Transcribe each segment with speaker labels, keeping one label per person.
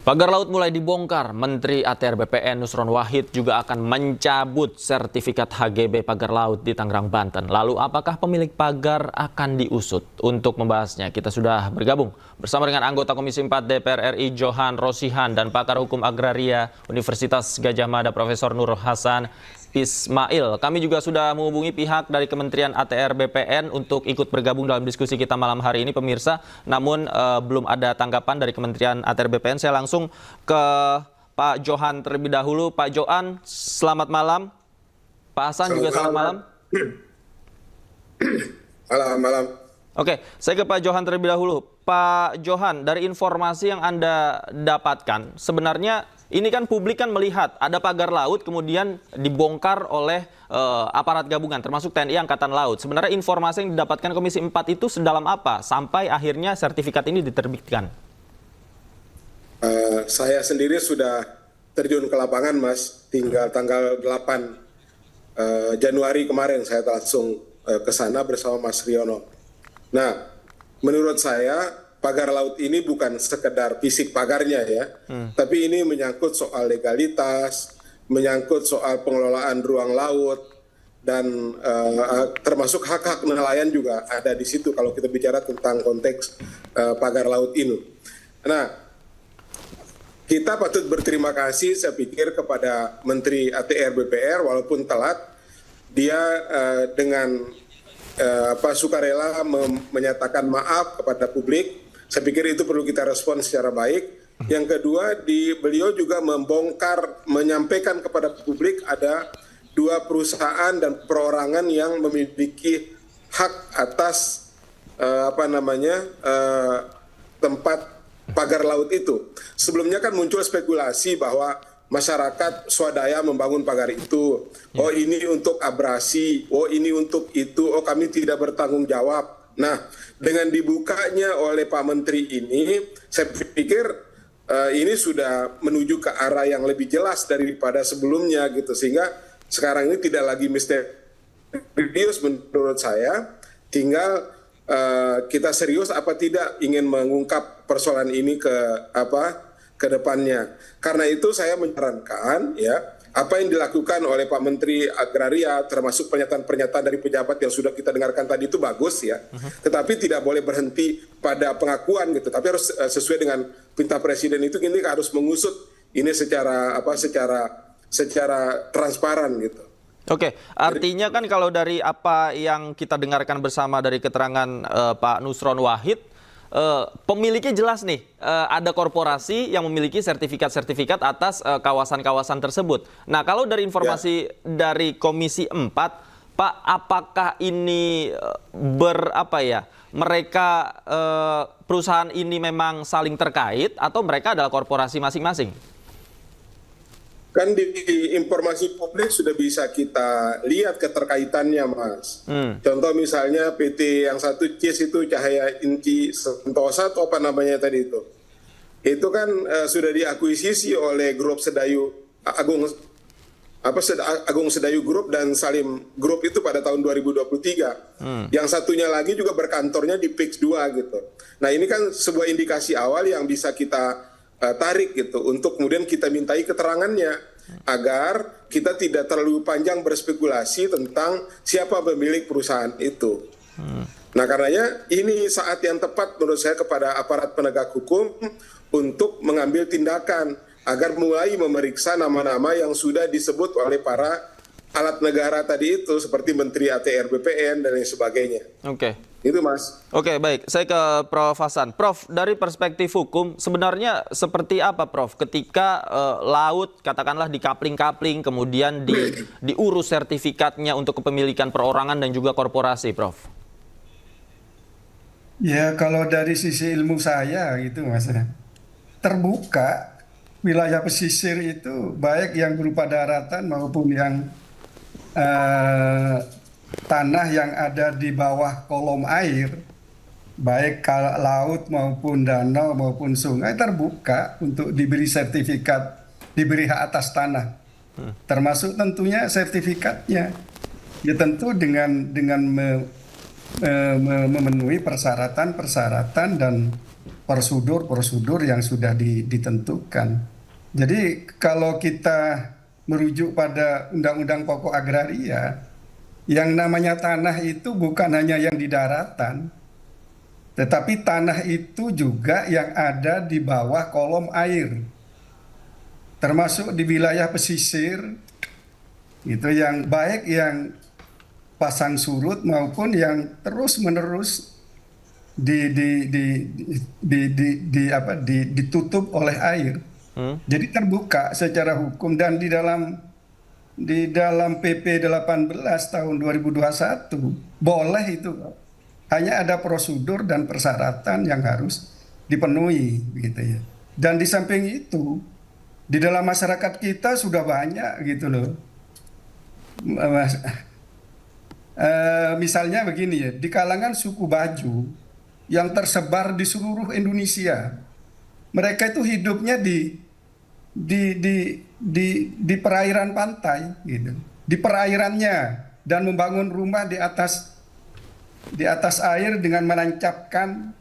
Speaker 1: Pagar laut mulai dibongkar. Menteri ATR BPN Nusron Wahid juga akan mencabut sertifikat HGB pagar laut di Tangerang, Banten. Lalu apakah pemilik pagar akan diusut? Untuk membahasnya, kita sudah bergabung bersama dengan anggota Komisi 4 DPR RI Johan Rosihan dan pakar hukum agraria Universitas Gadjah Mada Profesor Nur Hasan Ismail. Kami juga sudah menghubungi pihak dari Kementerian ATR BPN untuk ikut bergabung dalam diskusi kita malam hari ini, pemirsa. Namun belum ada tanggapan dari Kementerian ATR BPN. Saya langsung ke Pak Johan terlebih dahulu. Pak Johan, selamat malam. Pak Hasan juga selamat malam.
Speaker 2: Malam.
Speaker 1: Oke, saya ke Pak Johan terlebih dahulu. Pak Johan, dari informasi yang Anda dapatkan, sebenarnya ini kan publik kan melihat ada pagar laut kemudian dibongkar oleh aparat gabungan termasuk TNI Angkatan Laut. Sebenarnya informasi yang didapatkan Komisi 4 itu sedalam apa sampai akhirnya sertifikat ini diterbitkan?
Speaker 2: Saya sendiri sudah terjun ke lapangan, Mas. Tinggal tanggal 8 Januari kemarin saya langsung ke sana bersama Mas Riono. Nah, menurut saya pagar laut ini bukan sekedar fisik pagarnya ya, tapi ini menyangkut soal legalitas, menyangkut soal pengelolaan ruang laut, dan termasuk hak-hak nelayan juga ada di situ kalau kita bicara tentang konteks pagar laut ini. Nah, kita patut berterima kasih saya pikir kepada Menteri ATR BPR walaupun telat, dia dengan sukarela menyatakan maaf kepada publik. Saya pikir itu perlu kita respon secara baik. Yang kedua, beliau juga membongkar, menyampaikan kepada publik ada 2 perusahaan dan perorangan yang memiliki hak atas tempat pagar laut itu. Sebelumnya kan muncul spekulasi bahwa masyarakat swadaya membangun pagar itu. Oh, ini untuk abrasi, oh ini untuk itu, oh kami tidak bertanggung jawab. Nah, dengan dibukanya oleh Pak Menteri ini, saya pikir ini sudah menuju ke arah yang lebih jelas daripada sebelumnya gitu. Sehingga sekarang ini tidak lagi misterius menurut saya. Tinggal kita serius apa tidak ingin mengungkap persoalan ini ke depannya. Karena itu saya menyarankan ya, apa yang dilakukan oleh Pak Menteri Agraria termasuk pernyataan-pernyataan dari pejabat yang sudah kita dengarkan tadi itu bagus ya. Tetapi tidak boleh berhenti pada pengakuan gitu. Tapi harus sesuai dengan perintah Presiden itu, ini harus mengusut ini secara transparan gitu.
Speaker 1: Oke, artinya kan kalau dari apa yang kita dengarkan bersama dari keterangan Pak Nusron Wahid, pemiliknya jelas nih, ada korporasi yang memiliki sertifikat-sertifikat atas kawasan-kawasan tersebut. Nah, kalau dari informasi dari Komisi 4, Pak, apakah ini mereka perusahaan ini memang saling terkait atau mereka adalah korporasi masing-masing?
Speaker 2: Kan di informasi publik sudah bisa kita lihat keterkaitannya, Mas. Contoh misalnya PT yang satu CIS itu Cahaya Inci Sentosa atau apa namanya tadi itu. Itu kan sudah diakuisisi oleh grup Sedayu Agung Sedayu Group dan Salim Group itu pada tahun 2023. Yang satunya lagi juga berkantornya di PIX 2 gitu. Nah, ini kan sebuah indikasi awal yang bisa kita tarik gitu untuk kemudian kita mintai keterangannya agar kita tidak terlalu panjang berspekulasi tentang siapa pemilik perusahaan itu. Nah, karenanya ini saat yang tepat menurut saya kepada aparat penegak hukum untuk mengambil tindakan agar mulai memeriksa nama-nama yang sudah disebut oleh para alat negara tadi itu seperti Menteri ATR BPN dan lain sebagainya.
Speaker 1: Oke.
Speaker 2: Itu, Mas.
Speaker 1: Oke, baik. Saya ke Prof. Hasan. Prof, dari perspektif hukum, sebenarnya seperti apa, Prof? Ketika laut, katakanlah dikapling-kapling, kemudian diurus sertifikatnya untuk kepemilikan perorangan dan juga korporasi, Prof?
Speaker 3: Ya, kalau dari sisi ilmu saya gitu, Mas, terbuka wilayah pesisir itu baik yang berupa daratan maupun yang tanah yang ada di bawah kolom air, baik laut maupun danau maupun sungai terbuka untuk diberi sertifikat, diberi hak atas tanah. Termasuk tentunya sertifikatnya. Ya tentu dengan memenuhi persyaratan dan prosedur yang sudah ditentukan. Jadi kalau kita merujuk pada Undang-Undang Pokok Agraria, yang namanya tanah itu bukan hanya yang di daratan, tetapi tanah itu juga yang ada di bawah kolom air, termasuk di wilayah pesisir, itu yang baik yang pasang surut maupun yang terus-menerus ditutup oleh air. Jadi terbuka secara hukum, dan di dalam PP 18 tahun 2021 boleh itu. Hanya ada prosedur dan persyaratan yang harus dipenuhi begitu ya. Dan di samping itu di dalam masyarakat kita sudah banyak gitu loh. Misalnya begini ya, di kalangan suku Baju yang tersebar di seluruh Indonesia, mereka itu hidupnya di perairan pantai gitu, di perairannya, dan membangun rumah di atas air dengan menancapkan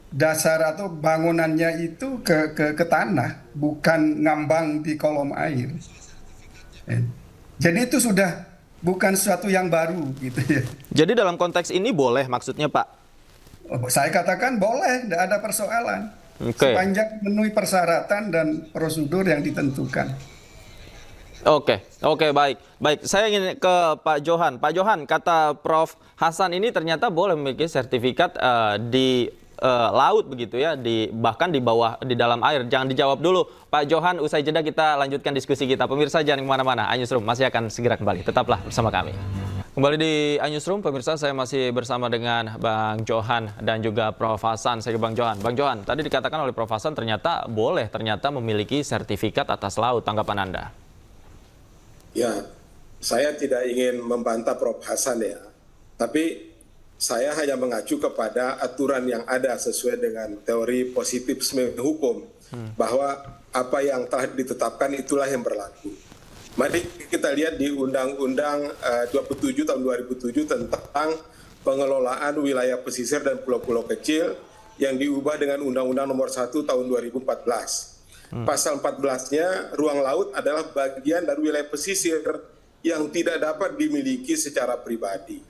Speaker 3: dasar atau bangunannya itu ke tanah, bukan ngambang di kolom air. Jadi itu sudah bukan sesuatu yang baru gitu ya.
Speaker 1: Jadi dalam konteks ini boleh maksudnya, Pak?
Speaker 3: Saya katakan boleh, tidak ada persoalan.
Speaker 1: Oke.
Speaker 3: Sepanjang memenuhi persyaratan dan prosedur yang ditentukan.
Speaker 1: Oke, baik. Saya ingin ke Pak Johan. Pak Johan, kata Prof. Hasan ini ternyata boleh memiliki sertifikat di laut begitu ya, bahkan di bawah, di dalam air. Jangan dijawab dulu, Pak Johan. Usai jeda kita lanjutkan diskusi kita. Pemirsa jangan kemana-mana. iNewsroom masih akan segera kembali. Tetaplah bersama kami. Kembali di iNewsroom, pemirsa, saya masih bersama dengan Bang Johan dan juga Prof. Hasan. Saya ke Bang Johan. Bang Johan, tadi dikatakan oleh Prof. Hasan ternyata memiliki sertifikat atas laut. Tanggapan Anda?
Speaker 2: Ya, saya tidak ingin membantah Prof. Hasan ya, tapi saya hanya mengacu kepada aturan yang ada sesuai dengan teori positivisme hukum, bahwa apa yang telah ditetapkan itulah yang berlaku. Mari kita lihat di Undang-Undang 27 tahun 2007 tentang pengelolaan wilayah pesisir dan pulau-pulau kecil yang diubah dengan Undang-Undang nomor 1 tahun 2014. Pasal 14-nya, ruang laut adalah bagian dari wilayah pesisir yang tidak dapat dimiliki secara pribadi.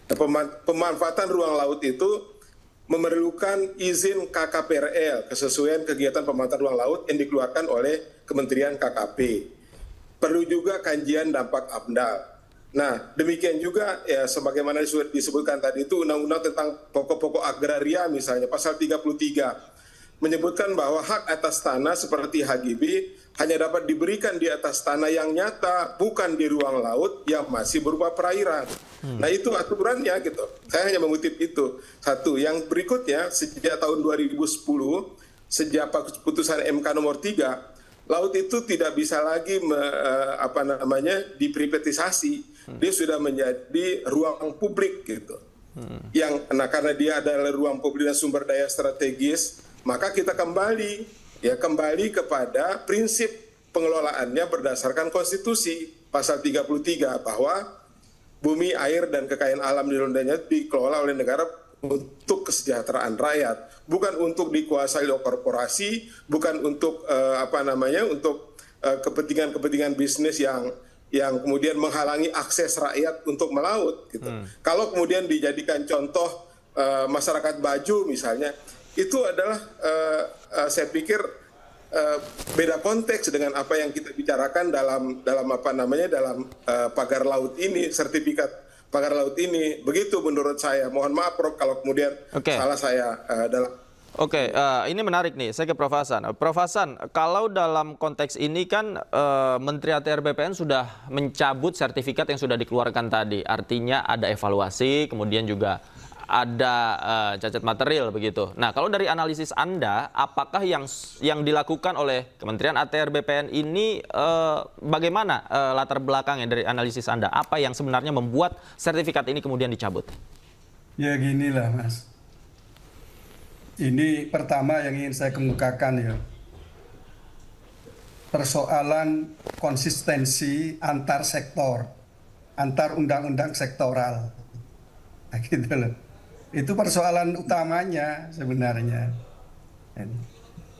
Speaker 2: Nah, pemanfaatan ruang laut itu memerlukan izin KKPRL, kesesuaian kegiatan pemanfaatan ruang laut yang dikeluarkan oleh Kementerian KKP. Perlu juga kajian dampak AMDAL. Nah, demikian juga ya sebagaimana disebutkan tadi itu Undang-Undang tentang pokok-pokok agraria misalnya, pasal 33 menyebutkan bahwa hak atas tanah seperti HGB hanya dapat diberikan di atas tanah yang nyata, bukan di ruang laut yang masih berupa perairan. Nah, itu aturannya gitu. Saya hanya mengutip itu. Satu, yang berikutnya sejak tahun 2010, sejak putusan MK nomor 3, laut itu tidak bisa lagi diprivatisasi. Dia sudah menjadi ruang publik gitu. Karena dia adalah ruang publik dan sumber daya strategis, maka kita kembali kepada prinsip pengelolaannya berdasarkan konstitusi pasal 33 bahwa bumi, air, dan kekayaan alam di Indonesia dikelola oleh negara untuk kesejahteraan rakyat, bukan untuk dikuasai oleh korporasi, bukan untuk kepentingan-kepentingan bisnis yang kemudian menghalangi akses rakyat untuk melaut gitu. Kalau kemudian dijadikan contoh masyarakat Baju misalnya, itu adalah saya pikir beda konteks dengan apa yang kita bicarakan dalam pagar laut ini, sertifikat pagar laut ini. Begitu menurut saya. Mohon maaf Prof kalau kemudian salah saya dalam.
Speaker 1: Ini menarik nih. Saya ke Prof. Hasan. Prof. Hasan, kalau dalam konteks ini kan Menteri ATR BPN sudah mencabut sertifikat yang sudah dikeluarkan tadi. Artinya ada evaluasi, kemudian juga ada cacat material begitu. Nah, kalau dari analisis Anda, apakah yang dilakukan oleh Kementerian ATR BPN ini bagaimana latar belakangnya dari analisis Anda? Apa yang sebenarnya membuat sertifikat ini kemudian dicabut?
Speaker 3: Ya ginilah Mas. Ini pertama yang ingin saya kemukakan ya. Persoalan konsistensi antar sektor, antar undang-undang sektoral. Nah, gitu loh. Itu persoalan utamanya sebenarnya.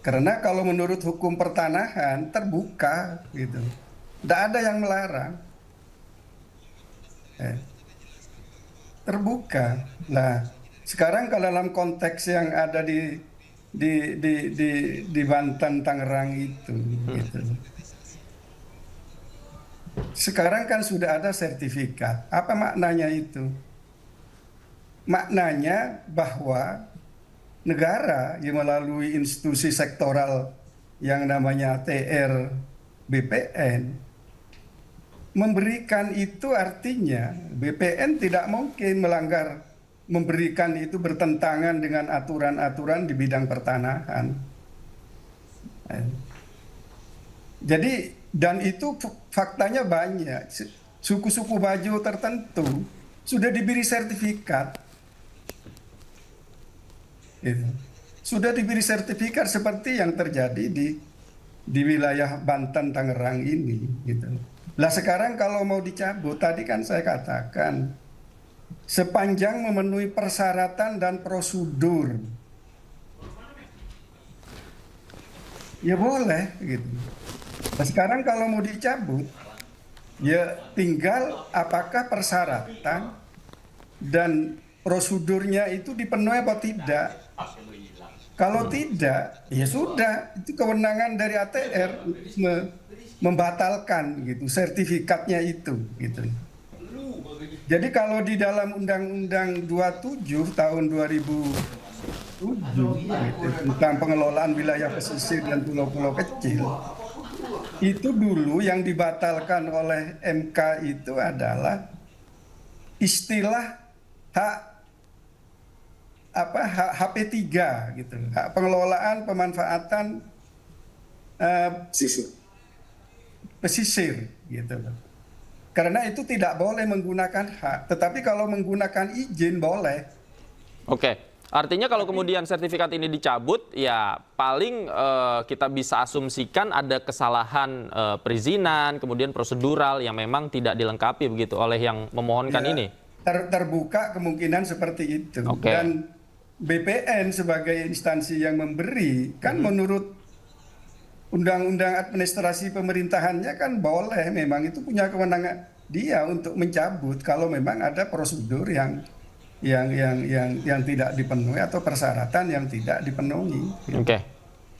Speaker 3: Karena kalau menurut hukum pertanahan terbuka gitu. Tidak ada yang melarang. Terbuka. Nah, sekarang kalau dalam konteks yang ada di Banten, Tangerang itu gitu. Sekarang kan sudah ada sertifikat. Apa maknanya itu? Maknanya bahwa negara yang melalui institusi sektoral yang namanya ATR BPN memberikan itu, artinya BPN tidak mungkin memberikan itu bertentangan dengan aturan-aturan di bidang pertanahan. Jadi, dan itu faktanya banyak. Suku-suku Bajo tertentu sudah diberi sertifikat. Sudah diberi sertifikat seperti yang terjadi di wilayah Banten, Tangerang ini. Gitu. Lah sekarang kalau mau dicabut, tadi kan saya katakan, sepanjang memenuhi persyaratan dan prosedur, ya boleh gitu. Nah sekarang kalau mau dicabut, ya tinggal apakah persyaratan dan prosedurnya itu dipenuhi atau tidak. Kalau tidak, ya sudah, itu kewenangan dari ATR membatalkan gitu sertifikatnya itu gitu. Jadi kalau di dalam Undang-Undang 27 tahun 2007 gitu, tentang pengelolaan wilayah pesisir dan pulau-pulau kecil, itu dulu yang dibatalkan oleh MK itu adalah istilah HP3 gitu, hak pengelolaan pemanfaatan pesisir gitu. Karena itu tidak boleh menggunakan hak, tetapi kalau menggunakan izin boleh.
Speaker 1: Oke, artinya kalau kemudian sertifikat ini dicabut, ya paling kita bisa asumsikan ada kesalahan perizinan, kemudian prosedural yang memang tidak dilengkapi begitu oleh yang memohonkan
Speaker 3: Ya,
Speaker 1: ini.
Speaker 3: terbuka kemungkinan seperti itu.
Speaker 1: Oke.
Speaker 3: Dan BPN sebagai instansi yang memberi, kan menurut Undang-Undang Administrasi Pemerintahannya kan boleh, memang itu punya kewenangan dia untuk mencabut kalau memang ada prosedur yang tidak dipenuhi atau persyaratan yang tidak dipenuhi.
Speaker 1: Oke.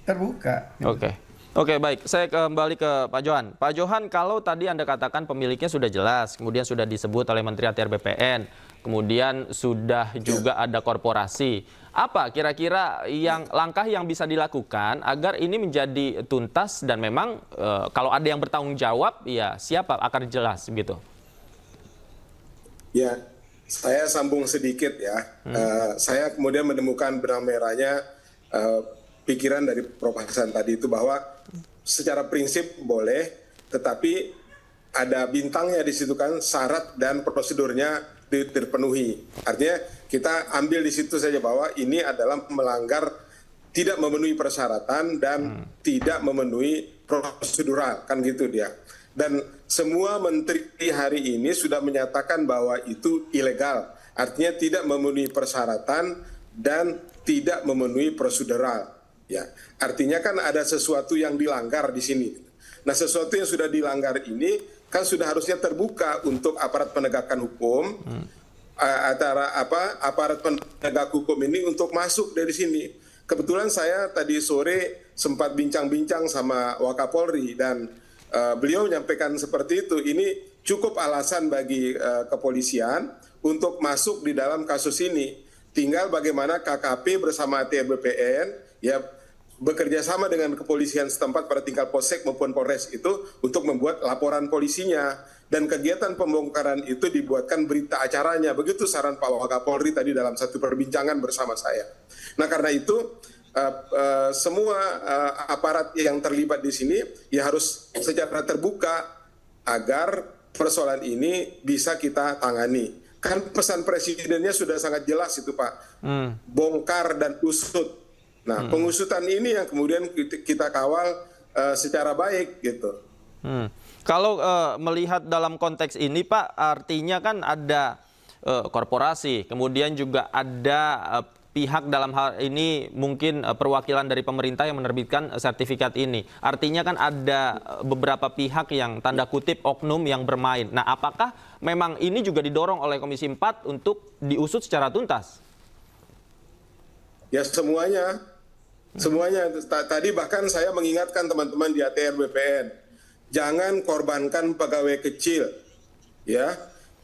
Speaker 3: Terbuka.
Speaker 1: Oke. Oke, baik. Saya kembali ke Pak Johan. Pak Johan, kalau tadi Anda katakan pemiliknya sudah jelas, kemudian sudah disebut oleh Menteri ATR BPN, kemudian sudah juga ada korporasi. Apa kira-kira langkah yang bisa dilakukan agar ini menjadi tuntas dan memang kalau ada yang bertanggung jawab, ya siapa akan jelas begitu?
Speaker 2: Ya, saya sambung sedikit ya. Saya kemudian menemukan benang merahnya pikiran dari Prof. Hasan tadi itu, bahwa secara prinsip boleh, tetapi ada bintangnya di situ kan, syarat dan prosedurnya terpenuhi. Artinya kita ambil di situ saja bahwa ini adalah melanggar, tidak memenuhi persyaratan dan tidak memenuhi prosedural, kan gitu dia. Dan semua menteri hari ini sudah menyatakan bahwa itu ilegal. Artinya tidak memenuhi persyaratan dan tidak memenuhi prosedural. Ya, artinya kan ada sesuatu yang dilanggar di sini. Nah, sesuatu yang sudah dilanggar ini kan sudah harusnya terbuka untuk aparat penegakan hukum, aparat penegak hukum ini untuk masuk dari sini. Kebetulan saya tadi sore sempat bincang-bincang sama Wakapolri dan beliau menyampaikan seperti itu. Ini cukup alasan bagi kepolisian untuk masuk di dalam kasus ini. Tinggal bagaimana KKP bersama ATR BPN ya bekerja sama dengan kepolisian setempat pada tingkat Polsek maupun Polres itu untuk membuat laporan polisinya, dan kegiatan pembongkaran itu dibuatkan berita acaranya. Begitu saran Pak Wakapolri tadi dalam satu perbincangan bersama saya. Nah, karena itu semua aparat yang terlibat di sini ya harus secara terbuka agar persoalan ini bisa kita tangani. Kan pesan presidennya sudah sangat jelas itu, Pak. Bongkar dan usut. Nah, pengusutan ini yang kemudian kita kawal secara baik gitu.
Speaker 1: Kalau melihat dalam konteks ini, Pak, artinya kan ada korporasi, kemudian juga ada pihak dalam hal ini mungkin perwakilan dari pemerintah yang menerbitkan sertifikat ini. Artinya kan ada beberapa pihak yang tanda kutip oknum yang bermain. Nah, apakah memang ini juga didorong oleh Komisi 4 untuk diusut secara tuntas?
Speaker 2: Ya semuanya. Tadi bahkan saya mengingatkan teman-teman di ATR BPN, jangan korbankan pegawai kecil, ya.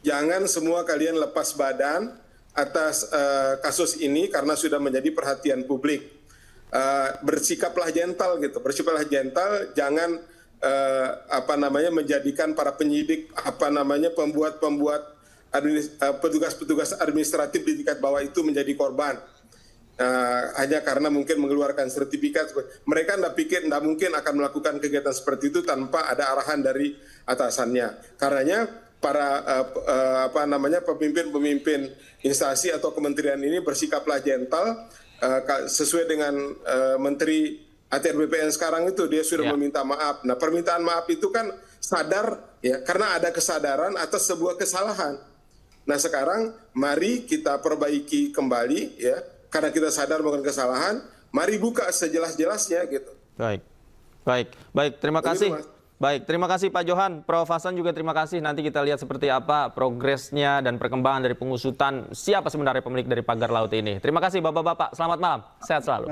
Speaker 2: Jangan semua kalian lepas badan atas kasus ini karena sudah menjadi perhatian publik. Bersikaplah gentle gitu, bersifatlah gentle, jangan menjadikan para penyidik pembuat petugas-petugas administratif di tingkat bawah itu menjadi korban. Hanya karena mungkin mengeluarkan sertifikat, mereka tidak mungkin akan melakukan kegiatan seperti itu tanpa ada arahan dari atasannya. Karenanya para pemimpin-pemimpin instansi atau kementerian ini bersikaplah gentle sesuai dengan Menteri ATR BPN sekarang itu, dia sudah meminta maaf. Nah, permintaan maaf itu kan sadar ya, karena ada kesadaran atas sebuah kesalahan. Nah, sekarang mari kita perbaiki kembali ya, karena kita sadar melakukan kesalahan, mari buka sejelas-jelasnya gitu.
Speaker 1: Baik, terima kasih. Baik, terima kasih Pak Johan. Prof. Hasan juga terima kasih. Nanti kita lihat seperti apa progresnya dan perkembangan dari pengusutan siapa sebenarnya pemilik dari pagar laut ini. Terima kasih Bapak-Bapak. Selamat malam. Sehat selalu.